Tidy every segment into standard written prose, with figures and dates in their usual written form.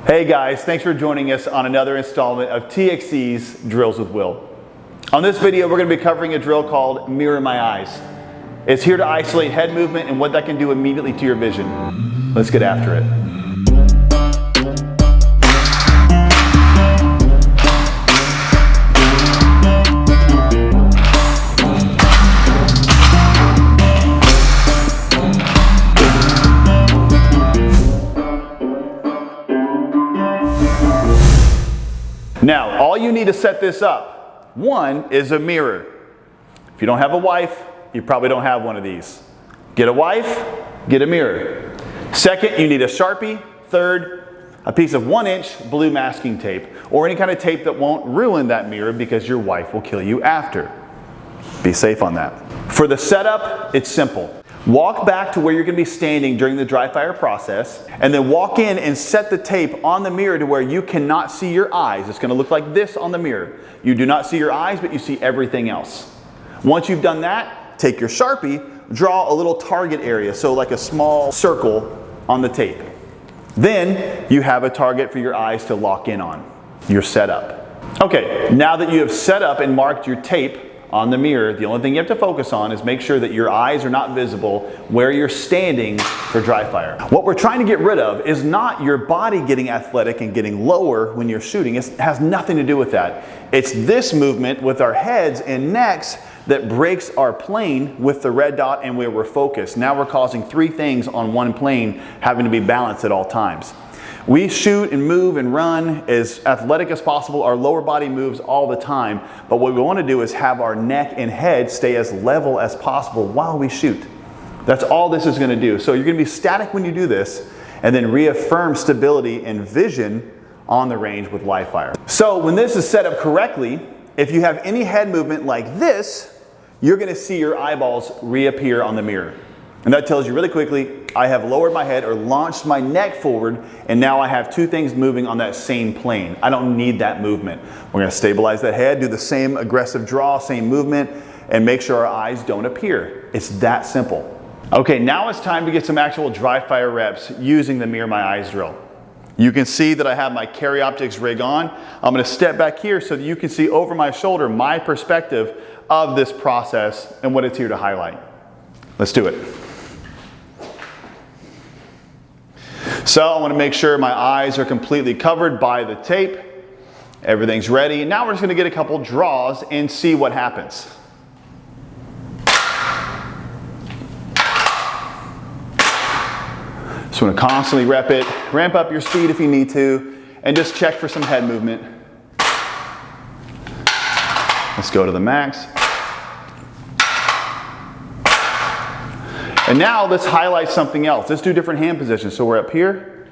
Hey guys, thanks for joining us on another installment of TXC's Drills with Will. On this video, we're going to be covering a drill called Mirror My Eyes. It's here to isolate head movement and what that can do immediately to your vision. Let's get after it. Now, all you need to set this up, one, is a mirror. If you don't have a wife, you probably don't have one of these. Get a wife, get a mirror. Second, you need a Sharpie. Third, a piece of 1-inch blue masking tape, or any kind of tape that won't ruin that mirror because your wife will kill you after. Be safe on that. For the setup, it's simple. Walk back to where you're going to be standing during the dry fire process, and then walk in and set the tape on the mirror to where you cannot see your eyes. It's going to look like this on the mirror. You do not see your eyes, but you see everything else. Once you've done that, take your Sharpie, draw a little target area, so like a small circle on the tape. Then you have a target for your eyes to lock in on. You're set up. Okay, now that you have set up and marked your tape on the mirror, the only thing you have to focus on is make sure that your eyes are not visible where you're standing for dry fire. What we're trying to get rid of is not your body getting athletic and getting lower when you're shooting. It has nothing to do with that. It's this movement with our heads and necks that breaks our plane with the red dot and where we're focused. Now we're causing three things on one plane having to be balanced at all times. We shoot and move and run as athletic as possible. Our lower body moves all the time, but what we want to do is have our neck and head stay as level as possible while we shoot. That's all this is going to do. So you're going to be static when you do this, and then reaffirm stability and vision on the range with live fire. So when this is set up correctly, if you have any head movement like this, you're going to see your eyeballs reappear on the mirror. And that tells you really quickly, I have lowered my head or launched my neck forward, and now I have two things moving on that same plane. I don't need that movement. We're going to stabilize that head, do the same aggressive draw, same movement, and make sure our eyes don't appear. It's that simple. Okay, now it's time to get some actual dry fire reps using the Mirror My Eyes drill. You can see that I have my Carry Optics rig on. I'm going to step back here so that you can see over my shoulder my perspective of this process and what it's here to highlight. Let's do it. So I want to make sure my eyes are completely covered by the tape. Everything's ready. Now we're just going to get a couple draws and see what happens. So I'm going to constantly rep it. Ramp up your speed if you need to, and just check for some head movement. Let's go to the max. And now let's highlight something else. Let's do different hand positions. So we're up here.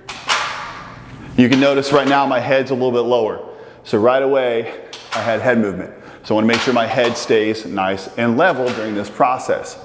You can notice right now my head's a little bit lower. So right away, I had head movement. So I want to make sure my head stays nice and level during this process.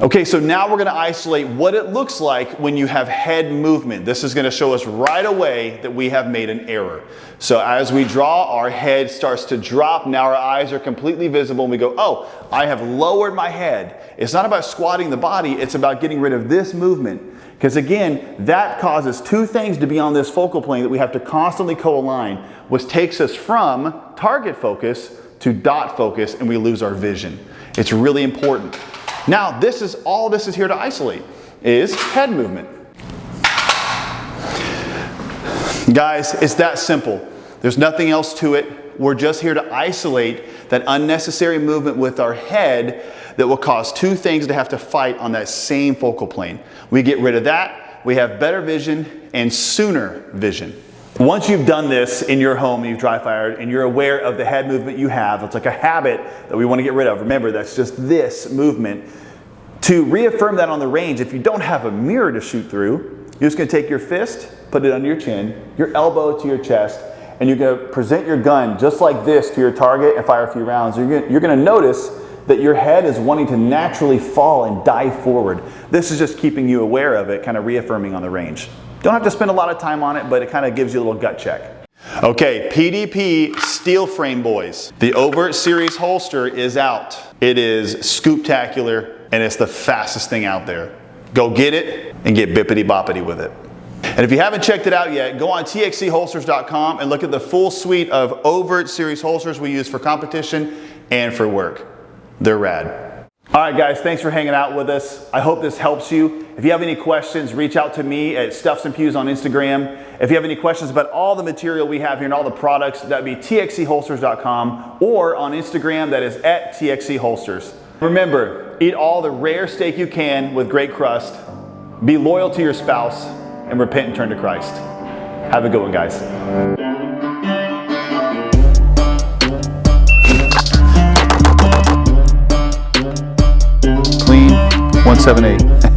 Okay, so now we're going to isolate what it looks like when you have head movement. This is going to show us right away that we have made an error. So as we draw, our head starts to drop. Now our eyes are completely visible and we go, oh, I have lowered my head. It's not about squatting the body, it's about getting rid of this movement. Because again, that causes two things to be on this focal plane that we have to constantly co-align, which takes us from target focus to dot focus, and we lose our vision. It's really important. Now, this is all this is here to isolate, is head movement. Guys, it's that simple. There's nothing else to it. We're just here to isolate that unnecessary movement with our head that will cause two things to have to fight on that same focal plane. We get rid of that, we have better vision and sooner vision. Once you've done this in your home and you've dry fired and you're aware of the head movement you have, it's like a habit that we want to get rid of. Remember, that's just this movement. To reaffirm that on the range, if you don't have a mirror to shoot through, you're just going to take your fist, put it under your chin, your elbow to your chest, and you're going to present your gun just like this to your target and fire a few rounds. You're going to notice that your head is wanting to naturally fall and dive forward. This is just keeping you aware of it, kind of reaffirming on the range. Don't have to spend a lot of time on it, but it kind of gives you a little gut check. Okay, PDP steel frame boys. The Overt Series holster is out. It is scoop-tacular, and it's the fastest thing out there. Go get it and get bippity-boppity with it. And if you haven't checked it out yet, go on txcholsters.com and look at the full suite of overt series holsters we use for competition and for work. They're rad. All right, guys, thanks for hanging out with us. I hope this helps you. If you have any questions, reach out to me at Stuffs and Pews on Instagram. If you have any questions about all the material we have here and all the products, that'd be txcholsters.com, or on Instagram, that is at txcholsters. Remember, eat all the rare steak you can with great crust. Be loyal to your spouse, and repent and turn to Christ. Have a good one, guys. Clean 178.